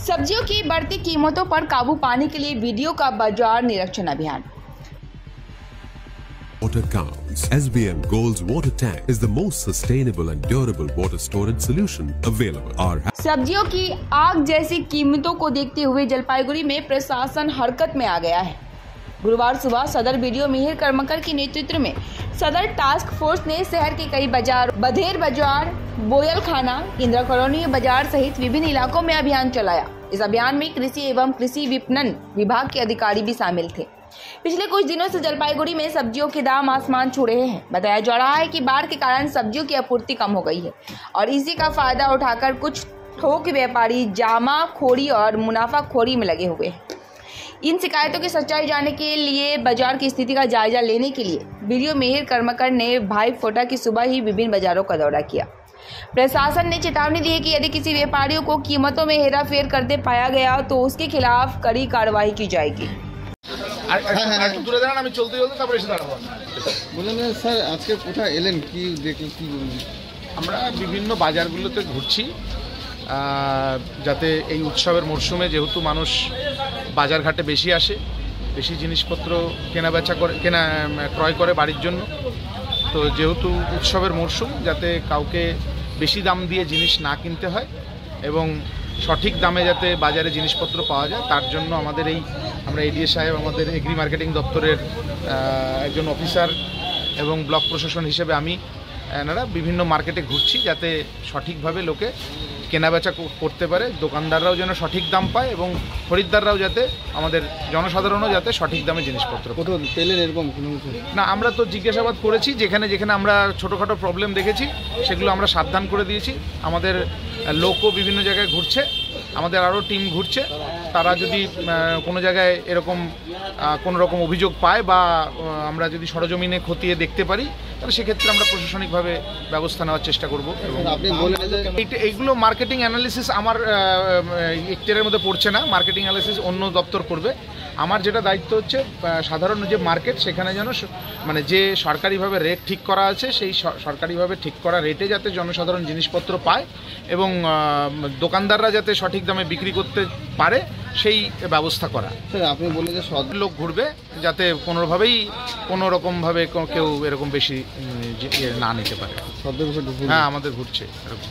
सब्जियों की बढ़ती कीमतों पर काबू पाने के लिए वीडियो का बाजार निरीक्षण अभियान। Water counts. SBM Gold's water tank is the most sustainable and durable water storage solution available. सब्जियों की आग जैसी कीमतों को देखते हुए जलपाईगुड़ी में प्रशासन हरकत में आ गया है। गुरुवार सुबह सदर बीडीओ मिहिर कर्मकर के नेतृत्व में सदर टास्क फोर्स ने शहर के कई बाजार, बधेर बाजार, बोयल खाना, इंदिरा कॉलोनी बाजार सहित विभिन्न इलाकों में अभियान चलाया। इस अभियान में कृषि एवं कृषि विपणन विभाग के अधिकारी भी शामिल थे। पिछले कुछ दिनों से जलपाईगुड़ी में सब्जियों के दाम आसमान छू रहे हैं। बताया जा रहा है कि बाढ़ के कारण सब्जियों की आपूर्ति कम हो गई है और इसी का फायदा उठाकर कुछ थोक व्यापारी जामाखोरी और मुनाफाखोरी में लगे हुए हैं। इन शिकायतों की सच्चाई जानने के लिए बाजार की स्थिति का जायजा लेने के लिए बीडीओ मिहिर कर्मकर ने भाई फोटा की सुबह ही विभिन्न बाजारों का दौरा किया। प्रशासन ने चेतावनी दी है कि यदि किसी व्यापारियों को कीमतों में हेराफेर करते पाया गया तो उसके खिलाफ कड़ी कार्रवाई की जाएगी। আমরা বিভিন্ন বাজারগুলোতে ঘুরছি যাতে এই উৎসবের মরশুমে যেহেতু মানুষ বাজারঘাটে বেশি আসে, বেশি জিনিসপত্র কেনাবেচা করে ক্রয় করে বাড়ির জন্য, তো যেহেতু উৎসবের মরশুম যাতে কাউকে বেশি দাম দিয়ে জিনিস না কিনতে হয় এবং সঠিক দামে যাতে বাজারে জিনিসপত্র পাওয়া যায় তার জন্য আমরা এডিএ সাহেব, আমাদের এগ্রি মার্কেটিং দপ্তরের একজন অফিসার এবং ব্লক প্রশাসন হিসেবে আমি এনারা বিভিন্ন মার্কেটে ঘুরছি যাতে সঠিকভাবে লোকে কেনাবেচা করতে পারে, দোকানদাররাও যেন সঠিক দাম পায় এবং খরিদ্দাররাও যাতে আমাদের জনসাধারণও যাতে সঠিক দামে জিনিসপত্র পেলেন এরকম না। আমরা তো জিজ্ঞাসাবাদ করেছি, যেখানে যেখানে আমরা ছোটোখাটো প্রবলেম দেখেছি সেগুলো আমরা সাবধান করে দিয়েছি। আমাদের লোকও বিভিন্ন জায়গায় ঘুরছে, আমাদের আরও টিম ঘুরছে। তারা যদি কোনো জায়গায় এরকম কোনো রকম অভিযোগ পায় বা আমরা যদি সরজমিনে খতিয়ে দেখতে পারি তাহলে সেক্ষেত্রে আমরা প্রশাসনিকভাবে ব্যবস্থা নেওয়ার চেষ্টা করব। এবং এইগুলো মার্কেটিং অ্যানালিসিস আমার এখতিয়ারের মধ্যে পড়ছে না, মার্কেটিং অ্যানালিসিস অন্য দপ্তর করবে। আমার যেটা দায়িত্ব হচ্ছে সাধারণ যে মার্কেট সেখানে যেন মানে যে সরকারিভাবে রেট ঠিক করা আছে সেই সরকারিভাবে ঠিক করা রেটে যাতে জনসাধারণ জিনিসপত্র পায় এবং দোকানদাররা যাতে সঠিক দামে বিক্রি করতে পারে সেই ব্যবস্থা করা। স্যার আপনি বললেন যে সব লোক ঘুরবে যাতে কোনো রকমভাবে কেউ এরকম বেশি না নিতে পারে। হ্যাঁ, আমাদের ঘুরছে এরকম।